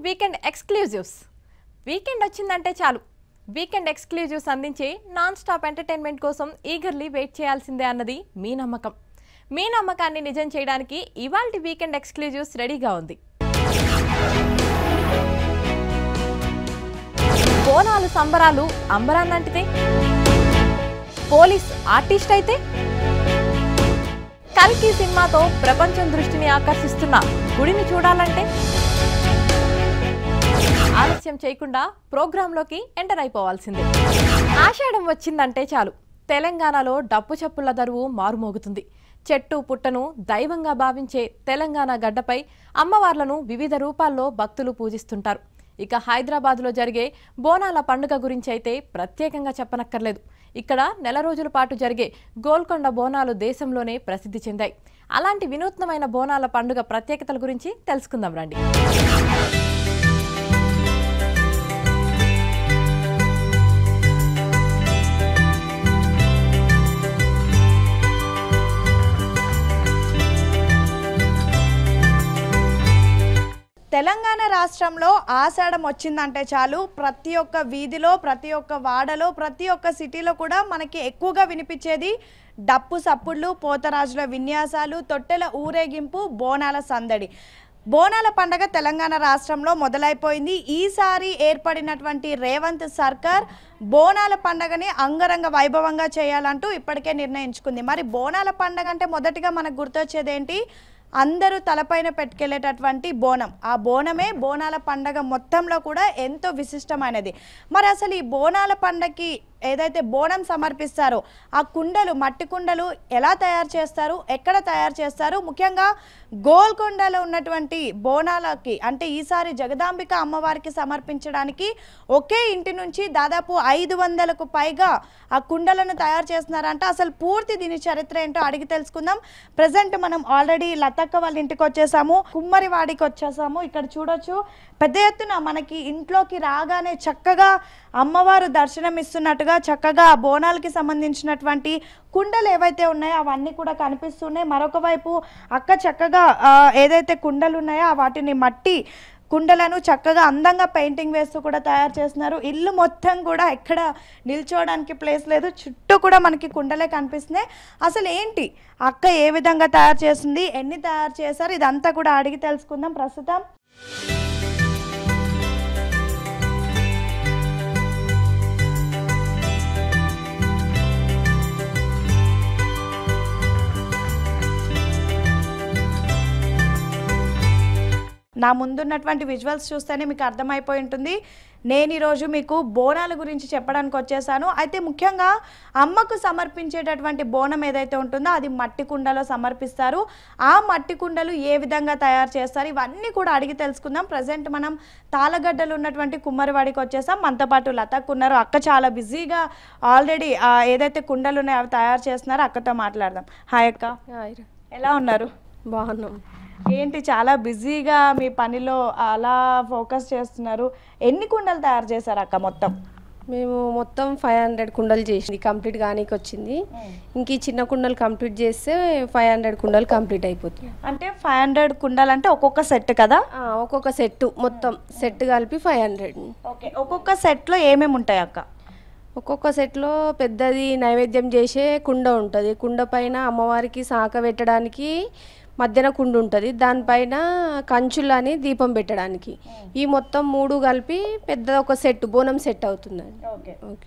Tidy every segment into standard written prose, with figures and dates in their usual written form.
Weekend exclusives. Weekend వచ్చిందంటే చాలు weekend exclusives అందించే నాన్ స్టాప్ ఎంటర్టైన్మెంట్ కోసం ఈగర్లీ వెయిట్ చేయాల్సిందే అన్నది మీ నమ్మకం. మీ నమ్మకాన్ని నిజం చేయడానికి ఇవాల్టి వీకెండ్ ఎక్స్క్లూజివ్స్ రెడీగా ఉంది. బోనాలు సంబరాలు అంబరాన్నంటితే, పోలీస్ ఆర్టిస్ట్ అయితే, కల్కి సినిమాతో ప్రపంచం దృష్టిని ఆకర్షిస్తున్న గుడిని చూడాలంటే ఆలస్యం చేయకుండా ప్రోగ్రాంలోకి ఎంటర్ అయిపోవాల్సిందే. ఆషాఢం వచ్చిందంటే చాలు తెలంగాణలో డప్పు చప్పుళ్ల దరువు మారుమోగుతుంది. చెట్టు పుట్టను దైవంగా భావించే తెలంగాణ గడ్డపై అమ్మవార్లను వివిధ రూపాల్లో భక్తులు పూజిస్తుంటారు. ఇక హైదరాబాద్లో జరిగే బోనాల పండుగ గురించి అయితే ప్రత్యేకంగా చెప్పనక్కర్లేదు. ఇక్కడ నెల రోజుల పాటు జరిగే గోల్కొండ బోనాలు దేశంలోనే ప్రసిద్ధి చెందాయి. అలాంటి వినూత్నమైన బోనాల పండుగ ప్రత్యేకతల గురించి తెలుసుకుందాం రండి. తెలంగాణ రాష్ట్రంలో ఆషాఢం వచ్చిందంటే చాలు ప్రతి ఒక్క వీధిలో, ప్రతి ఒక్క వాడలో, ప్రతి ఒక్క సిటీలో కూడా మనకి ఎక్కువగా వినిపించేది డప్పు సప్పుళ్ళు, పోతరాజుల విన్యాసాలు, తొట్టెల ఊరేగింపు, బోనాల సందడి. బోనాల పండగ తెలంగాణ రాష్ట్రంలో మొదలైపోయింది. ఈసారి ఏర్పడినటువంటి రేవంత్ సర్కార్ బోనాల పండగని అంగరంగ వైభవంగా చేయాలంటూ ఇప్పటికే నిర్ణయించుకుంది. మరి బోనాల పండగ అంటే మొదటిగా మనకు గుర్తొచ్చేది ఏంటి? అందరూ తలపైన పెట్టుకెళ్ళేటటువంటి బోనం. ఆ బోనమే బోనాల పండగ మొత్తంలో కూడా ఎంతో విశిష్టమైనది. మరి అసలు ఈ బోనాల పండగకి ఏదైతే బోనం సమర్పిస్తారో ఆ కుండలు, మట్టి కుండలు ఎలా తయారు చేస్తారు, ఎక్కడ తయారు చేస్తారు, ముఖ్యంగా గోల్కొండలో ఉన్నటువంటి బోనాలకి అంటే ఈసారి జగదాంబిక అమ్మవారికి సమర్పించడానికి ఒకే ఇంటి నుంచి దాదాపు 500కు పైగా ఆ కుండలను తయారు చేస్తున్నారంట. అసలు పూర్తి దీని చరిత్ర ఏంటో అడిగి తెలుసుకుందాం. ప్రజెంట్ మనం ఆల్రెడీ లతక్క వాళ్ళ ఇంటికి వచ్చేసాము, కుమ్మరి వాడికి వచ్చేసాము. ఇక్కడ చూడొచ్చు పెద్ద ఎత్తున మనకి ఇంట్లోకి రాగానే చక్కగా అమ్మవారు దర్శనం ఇస్తున్నట్టుగా చక్కగా బోనాలకి సంబంధించినటువంటి కుండలు ఏవైతే ఉన్నాయో అవన్నీ కూడా కనిపిస్తున్నాయి. మరొక వైపు అక్క చక్కగా ఏదైతే కుండలు ఉన్నాయో వాటిని మట్టి కుండలను చక్కగా అందంగా పెయింటింగ్ వేస్తూ కూడా తయారు చేస్తున్నారు. ఇల్లు మొత్తం కూడా ఎక్కడ నిల్చోవడానికి ప్లేస్ లేదు, చుట్టూ కూడా మనకి కుండలే కనిపిస్తున్నాయి. అసలు ఏంటి అక్క ఏ విధంగా తయారు చేస్తుంది, ఎన్ని తయారు చేశారు, ఇదంతా కూడా అడిగి తెలుసుకుందాం. ప్రస్తుతం నా ముందున్నటువంటి విజువల్స్ చూస్తేనే మీకు అర్థమైపోయి ఉంటుంది. నేను ఈరోజు మీకు బోనాల గురించి చెప్పడానికి వచ్చేసాను. అయితే ముఖ్యంగా అమ్మకు సమర్పించేటటువంటి బోనం ఏదైతే ఉంటుందో అది మట్టి కుండలో సమర్పిస్తారు. ఆ మట్టి కుండలు ఏ విధంగా తయారు చేస్తారు ఇవన్నీ కూడా అడిగి తెలుసుకుందాం. ప్రజెంట్ మనం తాళగడ్డలు ఉన్నటువంటి కుమ్మరివాడికి వచ్చేసాం. మనతో పాటు లతక్క ఉన్నారు. అక్క చాలా బిజీగా ఆల్రెడీ ఏదైతే కుండలు ఉన్నాయో అవి తయారు చేస్తున్నారో అక్కతో మాట్లాడదాం. హాయ్ అక్క, ఎలా ఉన్నారు? బాగున్నాం. ఏంటి చాలా బిజీగా మీ పనిలో అలా ఫోకస్ చేస్తున్నారు. ఎన్ని కుండలు తయారు చేశారు అక్క మొత్తం? మేము మొత్తం 500 కుండలు చేసింది, కంప్లీట్ కానీ వచ్చింది. ఇంక ఈ చిన్న కుండలు కంప్లీట్ చేస్తే 500 కుండలు కంప్లీట్ అయిపోతుంది. అంటే 500 కుండలు అంటే ఒక్కొక్క సెట్ కదా? ఒక్కొక్క సెట్ మొత్తం సెట్ కలిపి 500. ఓకే, ఒక్కొక్క సెట్లో ఏమేమి ఉంటాయి అక్క? ఒక్కొక్క సెట్లో పెద్దది నైవేద్యం చేసే కుండ ఉంటుంది. కుండ పైన అమ్మవారికి శాఖ పెట్టడానికి మధ్యన కుండ ఉంటుంది, దానిపైన కంచులు అని దీపం పెట్టడానికి. ఈ మొత్తం 3 కలిపి పెద్ద ఒక సెట్ బోనం సెట్ అవుతుంది. Okay okay.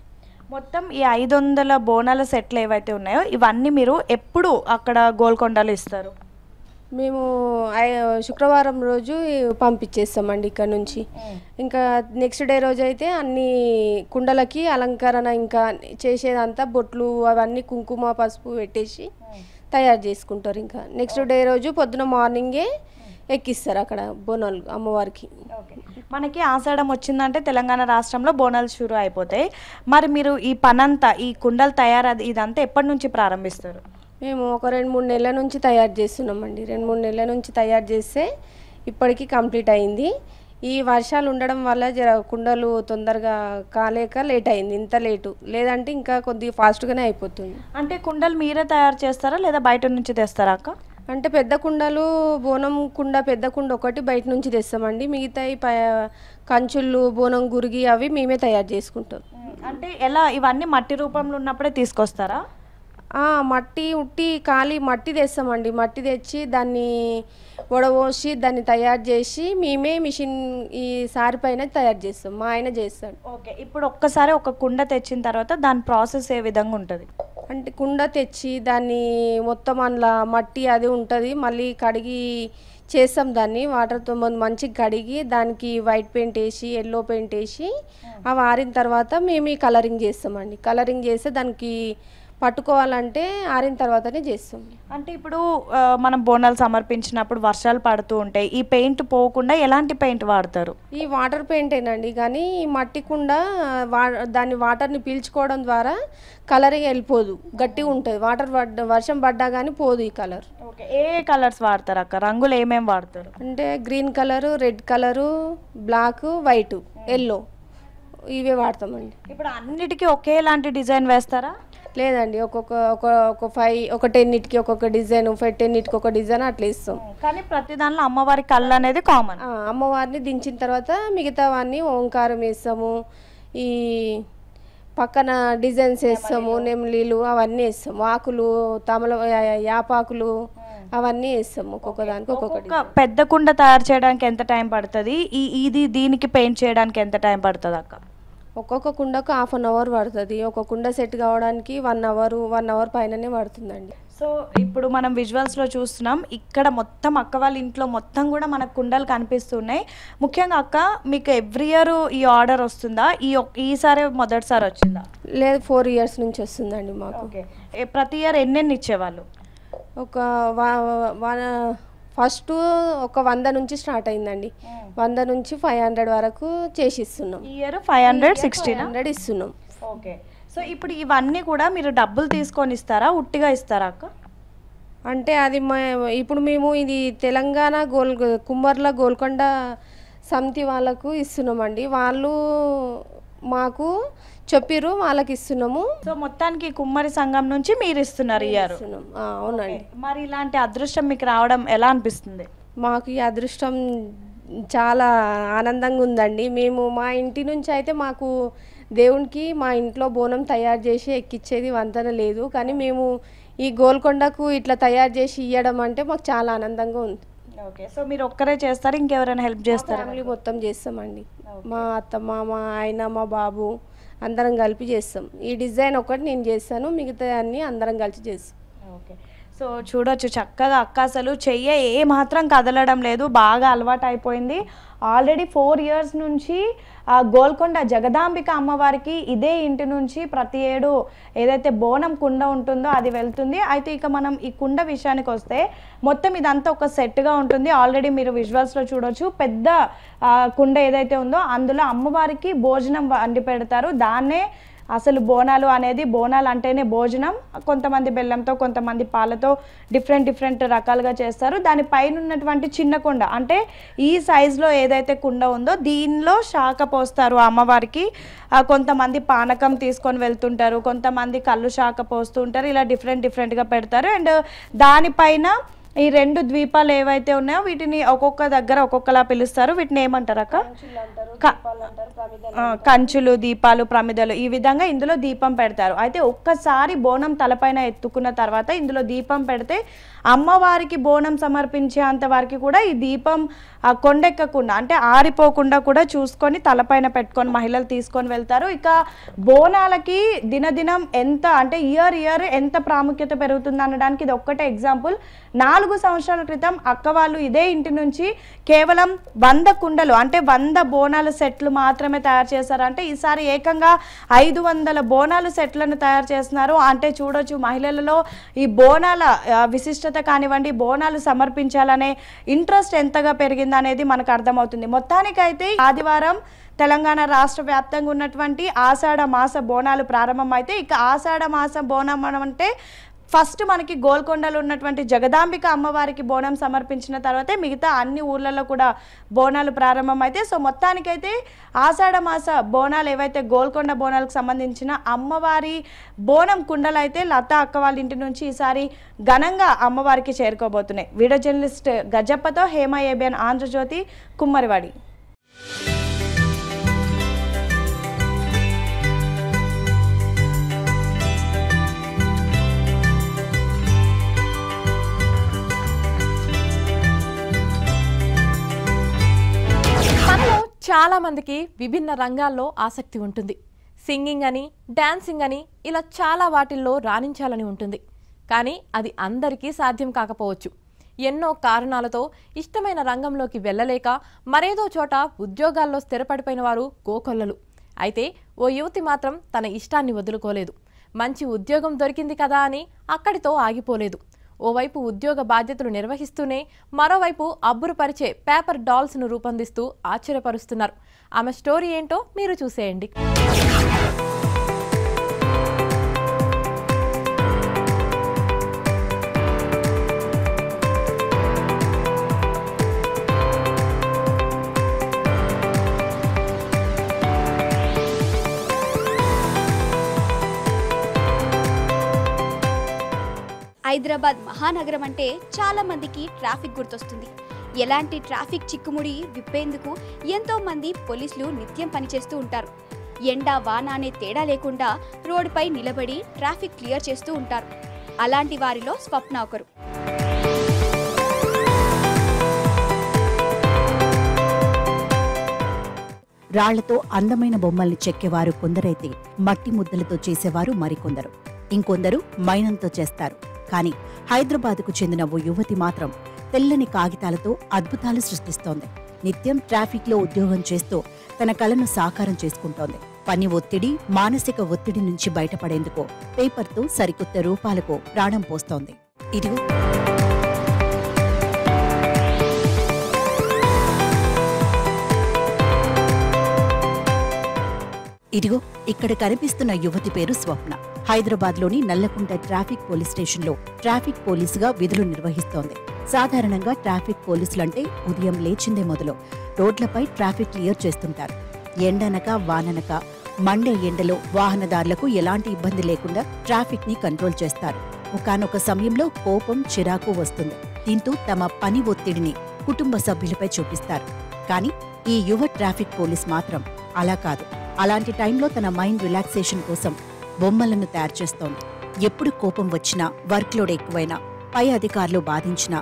మొత్తం ఈ 500 బోనాల సెట్లు ఏవైతే ఉన్నాయో ఇవన్నీ మీరు ఎప్పుడు అక్కడ గోల్కొండలో ఇస్తారు? మేము శుక్రవారం రోజు పంపించేస్తామండి ఇక్కడ నుంచి. ఇంకా నెక్స్ట్ డే రోజు అయితే అన్ని కుండలకి అలంకరణ ఇంకా చేసేదంతా బొట్లు అవన్నీ కుంకుమ పసుపు పెట్టేసి తయారు చేసుకుంటారు. ఇంకా నెక్స్ట్ డే రోజు పొద్దున మార్నింగే ఎక్కిస్తారు అక్కడ బోనాలు అమ్మవారికి. మనకి ఆషాఢం వచ్చిందంటే తెలంగాణ రాష్ట్రంలో బోనాలు షురు అయిపోతాయి. మరి మీరు ఈ పనంతా ఈ కుండలు తయారు ఇదంతా ఎప్పటి నుంచి ప్రారంభిస్తారు? మేము ఒక 2-3 నెలల నుంచి తయారు చేస్తున్నామండి. 2-3 నెలల నుంచి తయారు చేస్తే ఇప్పటికీ కంప్లీట్ అయింది. ఈ వర్షాలు ఉండడం వల్ల జర కుండలు తొందరగా కాలేక లేట్ అయింది. ఇంత లేటు లేదంటే ఇంకా కొద్దిగా ఫాస్ట్గానే అయిపోతుంది. అంటే కుండలు మీరే తయారు చేస్తారా లేదా బయట నుంచి తెస్తారా అక్క? అంటే పెద్ద కుండలు బోనం కుండ పెద్ద కుండ ఒకటి బయట నుంచి తెస్తామండి, మిగతాయి కంచులు బోనం గురిగి అవి మేమే తయారు చేసుకుంటాం. అంటే ఎలా ఇవన్నీ మట్టి రూపంలో ఉన్నప్పుడే తీసుకొస్తారా? మట్టి ఉట్టి ఖాళీ మట్టి తెస్తామండి, మట్టి తెచ్చి దాన్ని వడబోసి దాన్ని తయారు చేసి మేమే మిషన్ ఈ సారి పైన తయారు చేస్తాం, మా ఆయన చేస్తాడు. ఓకే, ఇప్పుడు ఒక్కసారి ఒక కుండ తెచ్చిన తర్వాత దాని ప్రాసెస్ ఏ విధంగా ఉంటుంది? అంటే కుండ తెచ్చి దాన్ని మొత్తం అందులో మట్టి అది ఉంటుంది, మళ్ళీ కడిగి చేస్తాం దాన్ని వాటర్తో మంచిగా కడిగి దానికి వైట్ పెయింట్ వేసి ఎల్లో పెయింట్ వేసి అవి ఆరిన తర్వాత మేము ఈ కలరింగ్ చేస్తామండి. కలరింగ్ చేస్తే దానికి పట్టుకోవాలంటే ఆరిన తర్వాతనే చేస్తాం. అంటే ఇప్పుడు మనం బోనాలు సమర్పించినప్పుడు వర్షాలు పడుతూ ఉంటాయి, ఈ పెయింట్ పోకుండా ఎలాంటి పెయింట్ వాడతారు? ఈ వాటర్ పెయింటేనండి, కానీ ఈ మట్టి కుండ దాన్ని వాటర్ని పీల్చుకోవడం ద్వారా కలరింగ్ వెళ్ళిపోదు, గట్టిగా ఉంటుంది. వర్షం పడ్డా కానీ పోదు ఈ కలర్. ఓకే, ఏ కలర్స్ వాడతారు అక్క? రంగులు ఏమేమి వాడతారు? అంటే green colour, red colour, black, white, yellow ఇవే వాడతామండి. ఇప్పుడు అన్నిటికీ ఒకేలాంటి డిజైన్ వేస్తారా? లేదండి, ఒక 10 ఇటుకి ఒక్కొక్క డిజైన్, 10 ఇటుకి ఒక డిజైన్ అట్లా ఇస్తాం. కానీ ప్రతి దానిలో అమ్మవారి కళ్ళు అనేది కామన్. అమ్మవారిని దించిన తర్వాత మిగతావన్నీ ఓంకారం వేస్తాము, ఈ పక్కన డిజైన్స్ వేస్తాము, నెమలీలు అవన్నీ వేస్తాము, ఆకులు, యాపాకులు అవన్నీ వేస్తాము. ఒక్కొక్క దానికి ఒక్కొక్క పెద్ద కుండ తయారు చేయడానికి ఎంత టైం పడుతుంది? దీనికి పెయింట్ చేయడానికి ఎంత టైం పడుతుంది అక్క? ఒక్కొక్క కుండకు 1/2 అవర్ పడుతుంది. ఒక కుండ సెట్ కావడానికి 1 అవర్ పైననే పడుతుందండి. సో ఇప్పుడు మనం విజువల్స్లో చూస్తున్నాం, ఇక్కడ మొత్తం అక్క వాళ్ళ ఇంట్లో మొత్తం కూడా మనకు కుండలు కనిపిస్తున్నాయి. ముఖ్యంగా అక్క, మీకు ఎవ్రీ ఇయర్ ఈ ఆర్డర్ వస్తుందా? ఈసారి మొదటిసారి వచ్చిందా? లేదు, 4 ఇయర్స్ నుంచి వస్తుందండి మాకు. ఓకే, ప్రతి ఇయర్ ఎన్నెన్ని ఇచ్చేవాళ్ళు? ఒక ఫస్ట్ ఒక 100 నుంచి స్టార్ట్ అయిందండి, 100 నుంచి 500 వరకు చేసి ఇస్తున్నాం. ఈ ఇయర్ 500 ఇస్తున్నాం. ఓకే, సో ఇప్పుడు ఇవన్నీ కూడా మీరు డబ్బులు తీసుకొని ఇస్తారా, ఉట్టిగా ఇస్తారా అక్క? అంటే అది ఇప్పుడు మేము ఇది తెలంగాణ కుమ్మర్ల గోల్కొండ సమితి వాళ్ళకు ఇస్తున్నామండి, వాళ్ళు మాకు చెప్పిర్రు, వాళ్ళకి ఇస్తున్నాము. సో మొత్తానికి కుమ్మరి సంఘం నుంచి మీరు ఇస్తున్నారు ఇయర్? అవునండి. మరి ఇలాంటి అదృష్టం మీకు రావడం ఎలా అనిపిస్తుంది? మాకు ఈ అదృష్టం చాలా ఆనందంగా ఉందండి. మేము మా ఇంటి నుంచి అయితే మాకు దేవునికి మా ఇంట్లో బోనం తయారు చేసి ఎక్కిచ్చేది వంతన లేదు, కానీ మేము ఈ గోల్కొండకు ఇట్లా తయారు చేసి ఇవ్వడం అంటే మాకు చాలా ఆనందంగా ఉంది. ఓకే, సో మీరు ఒక్కరే చేస్తారు, ఇంకెవరైనా హెల్ప్ చేస్తారా? ఫ్యామిలీ మొత్తం చేస్తామండి, మా అత్తమ్మ, మా ఆయన, మా బాబు అందరం కలిపి చేస్తాం. ఈ డిజైన్ ఒకటి నేను చేస్తాను, మిగతా అన్నీ అందరం కలిసి చేస్తాం. ఓకే, సో చూడొచ్చు చక్కగా అక్క అసలు ఏ మాత్రం కదలడం లేదు, బాగా అలవాటు అయిపోయింది. ఆల్రెడీ 4 ఇయర్స్ నుంచి గోల్కొండ జగదాంబిక అమ్మవారికి ఇదే ఇంటి నుంచి ప్రతి ఏడు ఏదైతే బోనం కుండ ఉంటుందో అది వెళ్తుంది. అయితే ఇక మనం ఈ కుండ విషయానికి వస్తే మొత్తం ఇదంతా ఒక సెట్గా ఉంటుంది. ఆల్రెడీ మీరు విజువల్స్లో చూడొచ్చు, పెద్ద కుండ ఏదైతే ఉందో అందులో అమ్మవారికి భోజనం వండి పెడతారు. దాన్నే అసలు బోనాలు అనేది, బోనాలు అంటేనే భోజనం. కొంతమంది బెల్లంతో, కొంతమంది పాలతో డిఫరెంట్ రకాలుగా చేస్తారు. దానిపైన ఉన్నటువంటి చిన్న కుండ అంటే ఈ సైజులో ఏదైతే కుండ ఉందో దీనిలో శాఖ పోస్తారు అమ్మవారికి. కొంతమంది పానకం తీసుకొని వెళ్తుంటారు, కొంతమంది కళ్ళు శాఖ పోస్తూ ఉంటారు. ఇలా డిఫరెంట్గా పెడతారు. అండ్ దానిపైన ఈ 2 ద్వీపాలు ఏవైతే ఉన్నాయో వీటిని ఒక్కొక్క దగ్గర ఒక్కొక్కలా పిలుస్తారు. వీటిని ఏమంటారు అక్క? కంచులు, దీపాలు, ప్రమిదలు, ఈ విధంగా ఇందులో దీపం పెడతారు. అయితే ఒక్కసారి బోనం తలపైన ఎత్తుకున్న తర్వాత ఇందులో దీపం పెడితే అమ్మవారికి బోనం సమర్పించేంత వరకు కూడా ఈ దీపం కొండెక్కకుండా అంటే ఆరిపోకుండా కూడా చూసుకొని తలపైన పెట్టుకొని మహిళలు తీసుకొని వెళ్తారు. ఇక బోనాలకి దినదినం ఎంత అంటే ఇయర్ ఎంత ప్రాముఖ్యత పెరుగుతుంది అనడానికి ఇది ఒక్కటే ఎగ్జాంపుల్. 4 సంవత్సరాల క్రితం అక్క వాళ్ళు ఇదే ఇంటి నుంచి కేవలం 100 కుండలు అంటే 100 బోనాల సెట్లు మాత్రమే తయారు చేశారంటే ఈసారి ఏకంగా 500 బోనాలు సెట్లను తయారు చేస్తున్నారు. అంటే చూడొచ్చు మహిళలలో ఈ బోనాల విశిష్టత కానివ్వండి, బోనాలు సమర్పించాలనే ఇంట్రెస్ట్ ఎంతగా పెరిగింది అనేది మనకు అర్థమవుతుంది. మొత్తానికైతే ఆదివారం తెలంగాణ రాష్ట్ర వ్యాప్తంగా ఉన్నటువంటి ఆషాఢ మాస బోనాలు ప్రారంభమైతే ఇక ఆషాఢ మాస బోనం అంటే ఫస్ట్ మనకి గోల్కొండలో ఉన్నటువంటి జగదాంబిక అమ్మవారికి బోనం సమర్పించిన తర్వాతే మిగతా అన్ని ఊర్లలో కూడా బోనాలు ప్రారంభమైతే సో మొత్తానికైతే ఆషాఢ మాస బోనాలు ఏవైతే గోల్కొండ బోనాలకు సంబంధించిన అమ్మవారి బోనం కుండలు అయితే లతా అక్క వాళ్ళ ఇంటి నుంచి ఈసారి ఘనంగా అమ్మవారికి చేరుకోబోతున్నాయి. వీడియో జర్నలిస్ట్ గజప్పతో హేమ ఏబిఎన్, ఆంధ్రజ్యోతి, కుమ్మరివాడి. చాలా మందికి విభిన్న రంగాల్లో ఆసక్తి ఉంటుంది. సింగింగ్ అని, డాన్సింగ్ అని ఇలా చాలా వాటిల్లో రాణించాలని ఉంటుంది. కానీ అది అందరికీ సాధ్యం కాకపోవచ్చు. ఎన్నో కారణాలతో ఇష్టమైన రంగంలోకి వెళ్ళలేక మరేదో చోట ఉద్యోగాల్లో స్థిరపడిపోయిన వారు కోకొల్లలు. అయితే ఓ యువతి మాత్రం తన ఇష్టాన్ని వదులుకోలేదు. మంచి ఉద్యోగం దొరికింది కదా అని అక్కడితో ఆగిపోలేదు. ఓవైపు ఉద్యోగ బాధ్యతలు నిర్వహిస్తూనే మరోవైపు అబ్బురుపరిచే పేపర్ డాల్స్ను రూపొందిస్తూ ఆశ్చర్యపరుస్తున్నారు. ఆమె స్టోరీ ఏంటో మీరు చూసేయండి. హైదరాబాద్ మహానగరం అంటే చాలా మందికి ట్రాఫిక్ గుర్తొస్తుంది. ఎలాంటి ట్రాఫిక్ చిక్కుముడి విప్పేందుకు ఎంతో మంది పోలీసులు నిత్యం పనిచేస్తూ ఉంటారు. ఎండ వాన అనే తేడా లేకుండా రోడ్డుపై నిలబడి ట్రాఫిక్ క్లియర్ చేస్తూ ఉంటారు. అలాంటి వారిలో స్వప్న ఒకరు. రాళ్లతో అందమైన బొమ్మల్ని చెక్కేవారు కొందరైతే మట్టి ముద్దలతో చేసేవారు మరికొందరు. ఇంకొందరు మైనంతో చేస్తారు. కానీ హైదరాబాద్కు చెందిన ఓ యువతి మాత్రం తెల్లని కాగితాలతో అద్భుతాలు సృష్టిస్తోంది. నిత్యం ట్రాఫిక్లో ఉద్యోగం చేస్తూ తన కలను సాకారం చేసుకుంటోంది. పని ఒత్తిడి, మానసిక ఒత్తిడి నుంచి బయటపడేందుకు పేపర్తో సరికొత్త రూపాలకు ప్రాణం పోస్తోంది. ఇదిగో ఇక్కడ కనిపిస్తున్న యువతి పేరు స్వప్న. హైదరాబాద్లోని నల్లకుంట ట్రాఫిక్ పోలీస్ స్టేషన్లో ట్రాఫిక్ పోలీసుగా విధులు నిర్వహిస్తోంది. సాధారణంగా ట్రాఫిక్ పోలీసులంటే ఉదయం లేచిందే మొదలు రోడ్లపై ట్రాఫిక్ క్లియర్ చేస్తుంటారు. ఎండనక వాననక మండే ఎండలో వాహనదారులకు ఎలాంటి ఇబ్బంది లేకుండా ట్రాఫిక్ ని కంట్రోల్ చేస్తారు. ఒకానొక సమయంలో కోపం, చిరాకు వస్తుంది. దీంతో తమ పని ఒత్తిడిని కుటుంబ సభ్యులపై చూపిస్తారు. కానీ ఈ యువ ట్రాఫిక్ పోలీస్ మాత్రం అలా కాదు. అలాంటి టైంలో తన మైండ్ రిలాక్సేషన్ కోసం బొమ్మలను తయారు చేస్తోంది. ఎప్పుడు కోపం వచ్చినా, వర్క్ లోడ్ ఎక్కువైనా, పై అధికారులు బాధించినా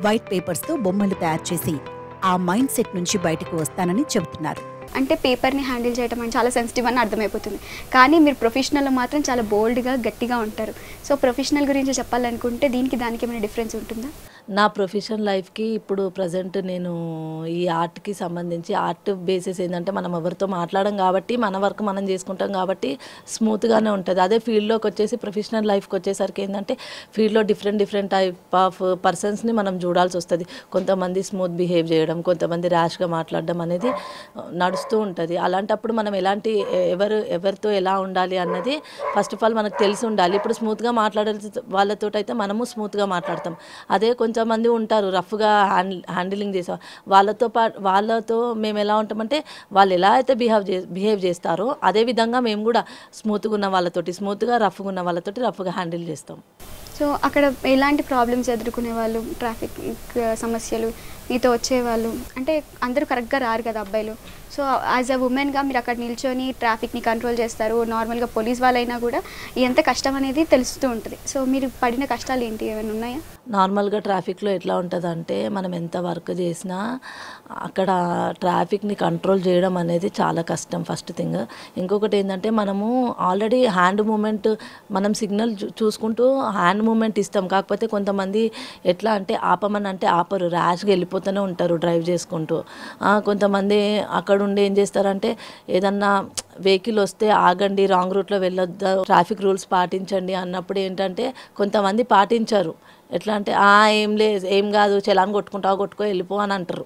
వైట్ పేపర్స్తో బొమ్మలు తయారు చేసి ఆ మైండ్ సెట్ నుంచి బయటకు వస్తానని చెబుతున్నారు. అంటే పేపర్ని హ్యాండిల్ చేయడం అంటే చాలా సెన్సిటివ్ అని అర్థమైపోతుంది. కానీ మీరు ప్రొఫెషనల్లో మాత్రం చాలా బోల్డ్గా, గట్టిగా ఉంటారు. సో ప్రొఫెషనల్ గురించి చెప్పాలనుకుంటే దానికి ఏమైనా డిఫరెన్స్ ఉంటుందా? నా ప్రొఫెషనల్ లైఫ్కి ఇప్పుడు ప్రజెంట్ నేను ఈ ఆర్ట్కి సంబంధించి ఆర్ట్ బేసిస్ ఏంటంటే మనం ఎవరితో మాట్లాడడం కాబట్టి మన వర్క్ మనం చేసుకుంటాం కాబట్టి స్మూత్గానే ఉంటుంది. అదే ఫీల్డ్లోకి వచ్చేసి ప్రొఫెషనల్ లైఫ్కి వచ్చేసరికి ఏంటంటే ఫీల్డ్లో డిఫరెంట్ టైప్ ఆఫ్ పర్సన్స్ని మనం చూడాల్సి వస్తుంది. కొంతమంది స్మూత్ బిహేవ్ చేయడం, కొంతమంది ర్యాష్గా మాట్లాడడం అనేది నడుస్తూ ఉంటుంది. అలాంటప్పుడు మనం ఎవరితో ఎలా ఉండాలి అన్నది ఫస్ట్ ఆఫ్ ఆల్ మనకు తెలిసి ఉండాలి. ఇప్పుడు స్మూత్గా మాట్లాడే వాళ్ళతో అయితే మనము స్మూత్గా మాట్లాడతాం. అదే కొంతమంది ఉంటారు రఫ్గా హ్యాండిలింగ్ చేసే వాళ్ళతో మేము ఎలా ఉంటామంటే వాళ్ళు ఎలా అయితే బిహేవ్ చేస్తారో అదే విధంగా మేము కూడా స్మూత్గా ఉన్న వాళ్ళతోటి స్మూత్గా, రఫ్గా ఉన్న వాళ్ళతోటి రఫ్గా హ్యాండిల్ చేస్తాం. సో అక్కడ ఎలాంటి ప్రాబ్లమ్స్ ఎదుర్కొనే వాళ్ళు, ట్రాఫిక్ సమస్యలు మీతో వచ్చేవాళ్ళు? అంటే అందరూ కరెక్ట్గా రారు కదా అబ్బాయిలు. సో యాజ్ అ ఉమెన్గా మీరు అక్కడ నిల్చొని ట్రాఫిక్ని కంట్రోల్ చేస్తారు. నార్మల్గా పోలీస్ వాళ్ళైనా కూడా ఎంత కష్టం అనేది తెలుస్తూ ఉంటుంది. సో మీరు పడిన కష్టాలు ఏంటి, ఏమైనా ఉన్నాయా? నార్మల్గా ట్రాఫిక్లో ఎట్లా ఉంటుందంటే మనం ఎంత వర్క్ చేసినా అక్కడ ట్రాఫిక్ని కంట్రోల్ చేయడం అనేది చాలా కష్టం ఫస్ట్ థింగ్. ఇంకొకటి ఏంటంటే మనము ఆల్రెడీ హ్యాండ్ మూమెంట్ మనం సిగ్నల్ చూసుకుంటూ హ్యాండ్ మూమెంట్ ఇస్తాం. కాకపోతే కొంతమంది ఎట్లా అంటే ఆపమని అంటే ఆపరు, ర్యాష్గా వెళ్ళిపోతూనే ఉంటారు డ్రైవ్ చేసుకుంటూ. కొంతమంది అక్కడ ఉండి ఏం చేస్తారంటే ఏదన్నా వెహికల్ వస్తే ఆగండి, రాంగ్ రూట్లో వెళ్ళొద్దు, ట్రాఫిక్ రూల్స్ పాటించండి అన్నప్పుడు ఏంటంటే కొంతమంది పాటించారు. ఎట్లా అంటే ఏం కాదు, చలాన్ కొట్టుకో వెళ్ళిపో అని అంటారు.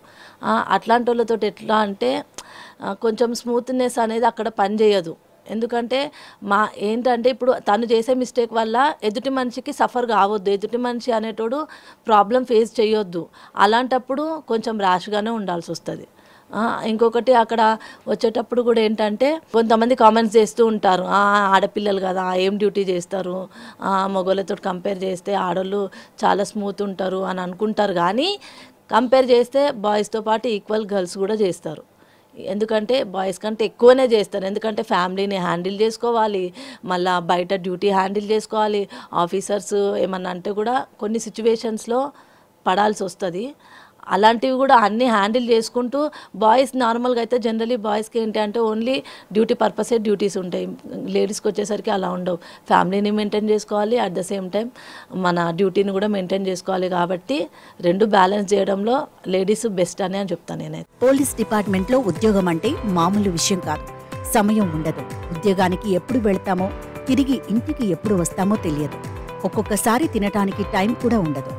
అట్లాంటి వాళ్ళతో ఎట్లా అంటే కొంచెం స్మూత్నెస్ అనేది అక్కడ పనిచేయదు. ఎందుకంటే ఏంటంటే ఇప్పుడు తను చేసే మిస్టేక్ వల్ల ఎదుటి మనిషికి సఫర్ కావద్దు, ఎదుటి మనిషి అనేటోడు ప్రాబ్లం ఫేస్ చేయొద్దు. అలాంటప్పుడు కొంచెం ర్యాష్గానే ఉండాల్సి వస్తుంది. ఇంకొకటి అక్కడ వచ్చేటప్పుడు కూడా ఏంటంటే కొంతమంది కామెంట్స్ చేస్తూ ఉంటారు, ఆడపిల్లలు కదా ఏం డ్యూటీ చేస్తారు, మగవాళ్ళతో కంపేర్ చేస్తే ఆడవాళ్ళు చాలా స్మూత్ ఉంటారు అని అనుకుంటారు. కానీ కంపేర్ చేస్తే బాయ్స్తో పాటు ఈక్వల్ గర్ల్స్ కూడా చేస్తారు. ఎందుకంటే బాయ్స్ కంటే ఎక్కువనే చేస్తారు. ఎందుకంటే ఫ్యామిలీని హ్యాండిల్ చేసుకోవాలి, మళ్ళీ బయట డ్యూటీ హ్యాండిల్ చేసుకోవాలి. ఆఫీసర్స్ ఏమన్నా అంటే కూడా కొన్ని సిచ్యువేషన్స్లో పడాల్సి వస్తుంది. అలాంటివి కూడా అన్నీ హ్యాండిల్ చేసుకుంటూ బాయ్స్ నార్మల్గా అయితే జనరలీ బాయ్స్కి ఏంటి అంటే ఓన్లీ డ్యూటీ పర్పసే డ్యూటీస్ ఉంటాయి. లేడీస్కి వచ్చేసరికి అలా ఉండవు. ఫ్యామిలీని మెయింటైన్ చేసుకోవాలి, అట్ ద సేమ్ టైం మన డ్యూటీని కూడా మెయింటైన్ చేసుకోవాలి. కాబట్టి రెండు బ్యాలెన్స్ చేయడంలో లేడీస్ బెస్ట్ అని చెప్తాను నేనైతే. పోలీస్ డిపార్ట్మెంట్లో ఉద్యోగం అంటే మామూలు విషయం కాదు. సమయం ఉండదు. ఉద్యోగానికి ఎప్పుడు వెళ్తామో తిరిగి ఇంటికి ఎప్పుడు వస్తామో తెలియదు. ఒక్కొక్కసారి తినటానికి టైం కూడా ఉండదు.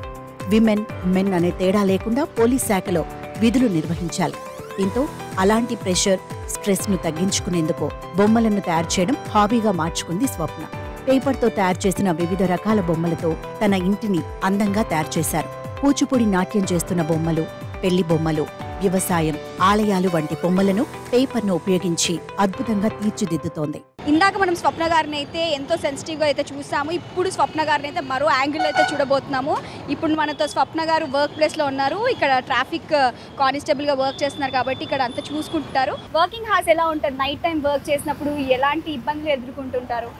విమెన్ మెన్ అనే తేడా లేకుండా పోలీస్ శాఖలో విధులు నిర్వహించాలి. దీంతో అలాంటి ప్రెషర్, స్ట్రెస్ ను తగ్గించుకునేందుకు బొమ్మలను తయారు చేయడం హాబీగా మార్చుకుంది స్వప్న. పేపర్తో తయారు చేసిన వివిధ రకాల బొమ్మలతో తన ఇంటిని అందంగా తయారు చేశారు. కూచిపూడి నాట్యం చేస్తున్న బొమ్మలు, పెళ్లి బొమ్మలు, వ్యవసాయం, ఆలయాలు వంటి బొమ్మలను పేపర్ను ఉపయోగించి అద్భుతంగా తీర్చిదిద్దుతోంది. ఇందాక మనం స్వప్న గారిని అయితే ఎంతో సెన్సిటివ్గా అయితే చూసాము. ఇప్పుడు స్వప్న గారిని అయితే మరో యాంగిల్ అయితే చూడబోతున్నాము. ఇప్పుడు మనతో స్వప్న గారు వర్క్ ప్లేస్లో ఉన్నారు. ఇక్కడ ట్రాఫిక్ కానిస్టేబుల్గా వర్క్ చేస్తున్నారు కాబట్టి ఇక్కడ అంతా చూసుకుంటారు. వర్కింగ్ హార్స్ ఎలా ఉంటుంది? నైట్ టైం వర్క్ చేసినప్పుడు ఎలాంటి ఇబ్బందులు ఎదుర్కొంటుంటారు?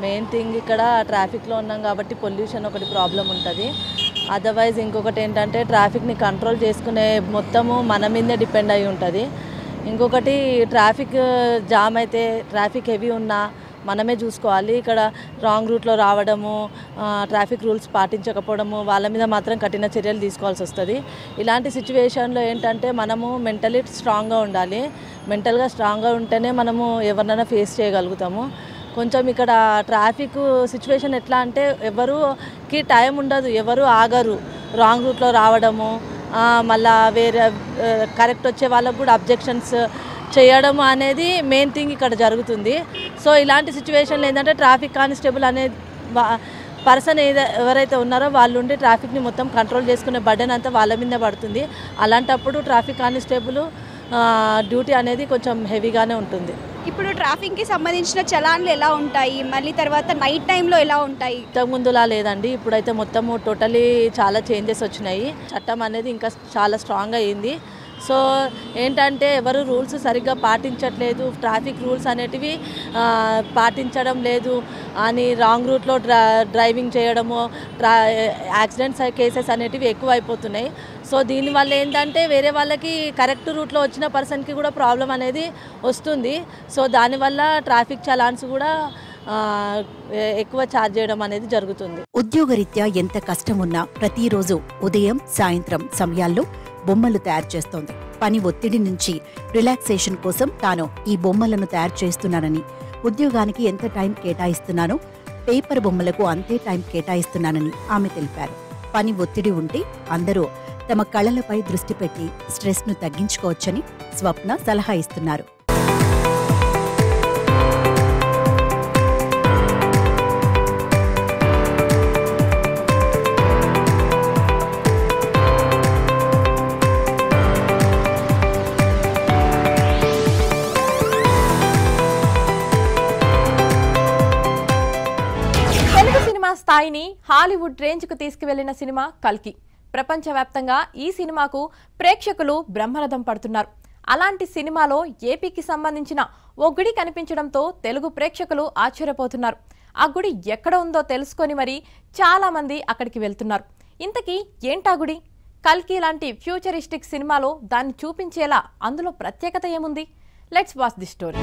మెయిన్ థింగ్ ఇక్కడ ట్రాఫిక్లో ఉన్నాం కాబట్టి పొల్యూషన్ ఒకటి ప్రాబ్లం ఉంటుంది. అదర్వైజ్ ఇంకొకటి ఏంటంటే ట్రాఫిక్ని కంట్రోల్ చేసుకునే మొత్తము మన మీదే డిపెండ్ అయి ఉంటుంది. ఇంకొకటి ట్రాఫిక్ జామ్ అయితే ట్రాఫిక్ హెవీ ఉన్నా మనమే చూసుకోవాలి. ఇక్కడ రాంగ్ రూట్లో రావడము, ట్రాఫిక్ రూల్స్ పాటించకపోవడము, వాళ్ళ మీద మాత్రం కఠిన చర్యలు తీసుకోవాల్సి వస్తుంది. ఇలాంటి సిచ్యువేషన్లో ఏంటంటే మనము మెంటలీ స్ట్రాంగ్గా ఉండాలి. మెంటల్గా స్ట్రాంగ్గా ఉంటేనే మనము ఎవరినైనా ఫేస్ చేయగలుగుతాము. కొంచెం ఇక్కడ ట్రాఫిక్ సిచ్యువేషన్ ఎట్లా అంటే ఎవరికి టైం ఉండదు, ఎవరు ఆగరు. రాంగ్ రూట్లో రావడము, మళ్ళా వేరే కరెక్ట్ వచ్చే వాళ్ళకు కూడా అబ్జెక్షన్స్ చేయడం అనేది మెయిన్ థింగ్ ఇక్కడ జరుగుతుంది. సో ఇలాంటి సిచ్యువేషన్లో ఏంటంటే ట్రాఫిక్ కానిస్టేబుల్ అనే పర్సన్ ఎవరైతే ఉన్నారో వాళ్ళు ఉండి ట్రాఫిక్ని మొత్తం కంట్రోల్ చేసుకునే బర్డెన్ అంతా వాళ్ళ మీదే పడుతుంది. అలాంటప్పుడు ట్రాఫిక్ కానిస్టేబుల్ డ్యూటీ అనేది కొంచెం హెవీగానే ఉంటుంది. ఇప్పుడు ట్రాఫిక్కి సంబంధించిన చలాన్లు ఎలా ఉంటాయి, మళ్ళీ తర్వాత నైట్ టైంలో ఎలా ఉంటాయి? ఇంతకుముందులా లేదండి. ఇప్పుడైతే మొత్తము టోటలీ చాలా చేంజెస్ వచ్చినాయి. చట్టం అనేది ఇంకా చాలా స్ట్రాంగ్ అయ్యింది. సో ఏంటంటే ఎవరు రూల్స్ సరిగ్గా పాటించట్లేదు, ట్రాఫిక్ రూల్స్ అనేటివి పాటించడం లేదు అని రాంగ్ రూట్లో డ్రైవింగ్ చేయడము, యాక్సిడెంట్స్ కేసెస్ అనేటివి ఎక్కువ అయిపోతున్నాయి. సో దీనివల్ల ఏంటంటే వేరే వాళ్ళకి కరెక్ట్ రూట్లో వచ్చిన పర్సన్కి కూడా ప్రాబ్లం అనేది వస్తుంది. సో దానివల్ల ట్రాఫిక్ చలాన్స్ కూడా ఎక్కువ ఛార్జ్ చేయడం అనేది జరుగుతుంది. ఉద్యోగరీత్యా ఎంత కష్టం ఉన్నా ప్రతిరోజు ఉదయం సాయంత్రం సమయాల్లో బొమ్మలు తయారు చేస్తోంది. పని ఒత్తిడి నుంచి రిలాక్సేషన్ కోసం తాను ఈ బొమ్మలను తయారు చేస్తున్నానని, ఉద్యోగానికి ఎంత టైం కేటాయిస్తున్నానో పేపర్ బొమ్మలకు అంతే టైం కేటాయిస్తున్నానని ఆమె తెలిపారు. పని ఒత్తిడి ఉంటే అందరూ తమ కళలపై దృష్టి పెట్టి స్ట్రెస్ను తగ్గించుకోవచ్చని స్వప్న సలహా ఇస్తున్నారు. స్థాయిని హాలీవుడ్ రేంజ్కు తీసుకువెళ్లిన సినిమా కల్కి. ప్రపంచవ్యాప్తంగా ఈ సినిమాకు ప్రేక్షకులు బ్రహ్మరథం పడుతున్నారు. అలాంటి సినిమాలో ఏపీకి సంబంధించిన ఓ గుడి కనిపించడంతో తెలుగు ప్రేక్షకులు ఆశ్చర్యపోతున్నారు. ఆ గుడి ఎక్కడ ఉందో తెలుసుకొని మరి చాలా మంది అక్కడికి వెళ్తున్నారు. ఇంతకీ ఏంటా గుడి? కల్కి లాంటి ఫ్యూచరిస్టిక్ సినిమాలో దాన్ని చూపించేలా అందులో ప్రత్యేకత ఏముంది? Let's watch the story.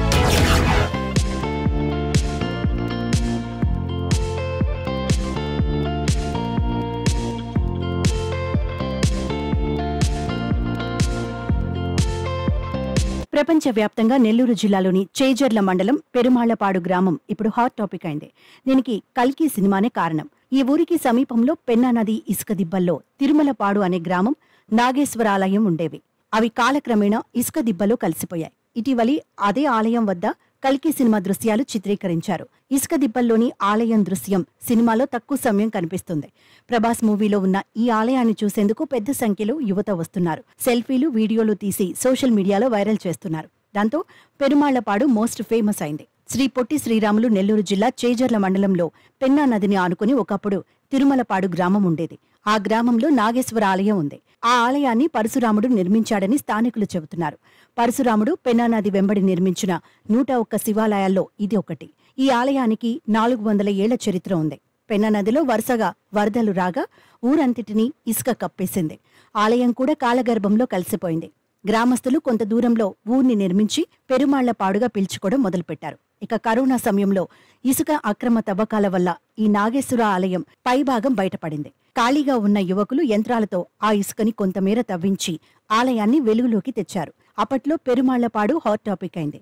ప్రపంచవ్యాప్తంగా నెల్లూరు జిల్లాలోని చేజర్ల మండలం పెరుమాళ్లపాడు గ్రామం ఇప్పుడు హాట్ టాపిక్ అయింది. దీనికి కల్కి సినిమానే కారణం. ఈ ఊరికి సమీపంలో పెన్నా నది ఇసుక దిబ్బల్లో తిరుమలపాడు అనే గ్రామం, నాగేశ్వరాలయం ఉండేవి. అవి కాలక్రమేణా ఇసుక దిబ్బలో కలిసిపోయాయి. ఇటీవలి అదే ఆలయం వద్ద కల్కి సినిమా దృశ్యాలు చిత్రీకరించారు. ఇసుక దిబ్బల్లోని ఆలయం దృశ్యం సినిమాలో తక్కువ సమయం కనిపిస్తుంది. ప్రభాస్ మూవీలో ఉన్న ఈ ఆలయాన్ని చూసేందుకు పెద్ద సంఖ్యలో యువత వస్తున్నారు. సెల్ఫీలు, వీడియోలు తీసి సోషల్ మీడియాలో వైరల్ చేస్తున్నారు. దాంతో పెరుమాళ్లపాడు మోస్ట్ ఫేమస్ అయింది. శ్రీ పొట్టి శ్రీరాములు నెల్లూరు జిల్లా చేజర్ల మండలంలో పెన్నా నదిని ఆనుకుని ఒకప్పుడు తిరుమలపాడు గ్రామం ఉండేది. ఆ గ్రామంలో నాగేశ్వర ఆలయం ఉంది. ఆ ఆలయాన్ని పరశురాముడు నిర్మించాడని స్థానికులు చెబుతున్నారు. పరశురాముడు పెన్నా నది వెంబడి నిర్మించిన 101 శివాలయాల్లో ఇది ఒకటి. ఈ ఆలయానికి 400 ఏళ్ల చరిత్ర ఉంది. పెన్నా నదిలో వరుసగా వరదలు రాగా ఊరంతటినీ ఇసుక కప్పేసింది. ఆలయం కూడా కాలగర్భంలో కలిసిపోయింది. గ్రామస్తులు కొంత దూరంలో ఊర్ని నిర్మించి పెరుమాళ్లపాడుగా పిలుచుకోవడం మొదలుపెట్టారు. ఇక కరోనా సమయంలో ఇసుక అక్రమ తవ్వకాల వల్ల ఈ నాగేశ్వర ఆలయం పైభాగం బయటపడింది. ఖాళీగా ఉన్న యువకులు యంత్రాలతో ఆ ఇసుకని కొంతమేర తవ్వించి ఆలయాన్ని వెలుగులోకి తెచ్చారు. అప్పట్లో పెరుమాళ్లపాడు హాట్ టాపిక్ అయింది.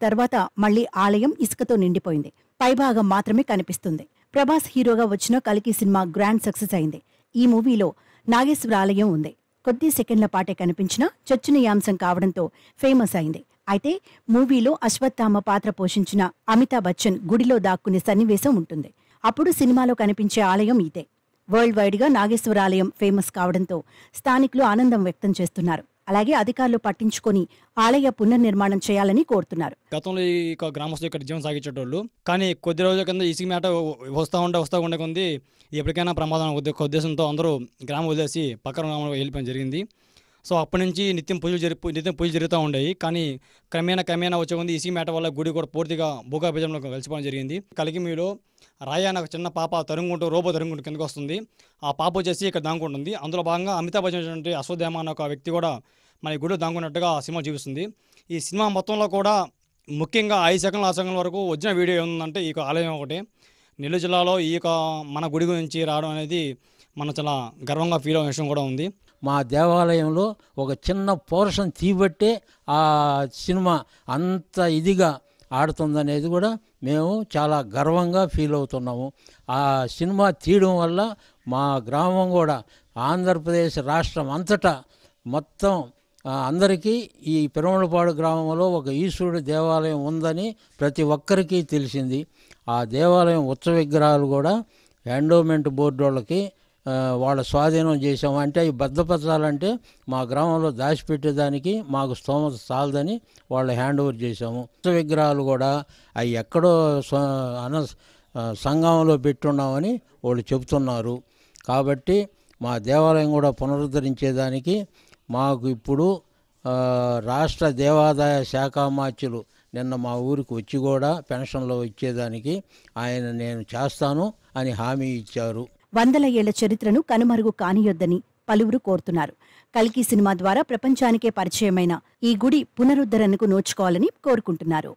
తర్వాత మళ్లీ ఆలయం ఇసుకతో నిండిపోయింది. పైభాగం మాత్రమే కనిపిస్తుంది. ప్రభాస్ హీరోగా వచ్చిన కల్కి సినిమా గ్రాండ్ సక్సెస్ అయింది. ఈ మూవీలో నాగేశ్వర ఆలయం ఉంది. కొద్ది సెకండ్ల పాటే కనిపించినా చర్చనీయాంశం కావడంతో ఫేమస్ అయింది. అయితే మూవీలో అశ్వత్థామ పాత్ర పోషించిన అమితాబ్ బచ్చన్ గుడిలో దాక్కునే సన్నివేశం ఉంటుంది. అప్పుడు సినిమాలో కనిపించే ఆలయం ఇదే. వరల్డ్ వైడ్ గా నాగేశ్వర ఆలయం ఫేమస్ కావడంతో స్థానికులు ఆనందం వ్యక్తం చేస్తున్నారు. అలాగే అధికారులు పట్టించుకొని ఆలయ పునర్నిర్మాణం చేయాలని కోరుతున్నారు. గతంలో ఈ గ్రామస్తులు ఇక్కడ జీవనం సాగించేటోళ్ళు, కానీ కొద్ది రోజుల కింద ఇసుక మేట వస్తూ ఉండే కొంది ఎప్పటికైనా ప్రమాదం ఉద్దేశంతో అందరూ గ్రామం వదిలేసి పక్కన గ్రామంలో వెళ్ళిపోవడం జరిగింది. సో అప్పటి నుంచి నిత్యం పూజలు జరుగుతూ ఉండేవి. కానీ క్రమేణా వచ్చే కొంది ఇసుక మేట వల్ల గుడి కూడా పూర్తిగా భూగర్భజంలో కలిసిపోవడం జరిగింది. కలిగిమిలో రాయ అనే ఒక చిన్న పాప రోబో తరుముకుంటూ కిందకు వస్తుంది. ఆ పాప వచ్చేసి ఇక్కడ దాంగుంటుంది. అందులో భాగంగా అమితాబ్ బచ్చన్ అశ్వత్థామ అనే ఒక వ్యక్తి కూడా మన గుడిలో దాంగున్నట్టుగా సినిమా చూపిస్తుంది. ఈ సినిమా మొత్తంలో కూడా ముఖ్యంగా 5 సెకండ్ల 6 సెకండ్ల వరకు వచ్చిన వీడియో ఏముందంటే ఈ ఆలయం ఒకటి. నెల్లూరు జిల్లాలో ఈ మన గుడి గురించి రావడం అనేది మనం చాలా గర్వంగా ఫీల్ అయ్యే విషయం కూడా ఉంది. మా దేవాలయంలో ఒక చిన్న పోర్షన్ తీబట్టే ఆ సినిమా అంత ఇదిగా ఆడుతుందనేది కూడా మేము చాలా గర్వంగా ఫీల్ అవుతున్నాము. ఆ సినిమా తీయడం వల్ల మా గ్రామం కూడా ఆంధ్రప్రదేశ్ రాష్ట్రం అంతటా మొత్తం అందరికీ ఈ పెరుమాళ్లపాడు గ్రామంలో ఒక ఈశ్వరుడి దేవాలయం ఉందని ప్రతి ఒక్కరికి తెలిసింది. ఆ దేవాలయం ఉత్సవ విగ్రహాలు కూడా ఎండోమెంట్ బోర్డు వాళ్ళకి వాళ్ళ స్వాధీనం చేసాము. అంటే ఈ భద్రపరచాలంటే మా గ్రామంలో దాచిపెట్టేదానికి మాకు స్తోమత చాలదని వాళ్ళు హ్యాండ్ ఓవర్ చేసాము. ఉత్సవ విగ్రహాలు కూడా అవి ఎక్కడో సంఘంలో పెట్టున్నామని వాళ్ళు చెబుతున్నారు. కాబట్టి మా దేవాలయం కూడా పునరుద్ధరించేదానికి మాకు ఇప్పుడు రాష్ట్ర దేవాదాయ శాఖ మార్చులు నిన్న మా ఊరికి వచ్చి కూడా పెన్షన్లో ఇచ్చేదానికి నేను చేస్తాను అని హామీ ఇచ్చారు. 100 ఏళ్ల చరిత్రను కనుమరుగు కానియొద్దని పలువురు కోరుతున్నారు. కల్కి సినిమా ద్వారా ప్రపంచానికే పరిచయమైన ఈ గుడి పునరుద్ధరణకు నోచుకోవాలని కోరుకుంటున్నారు.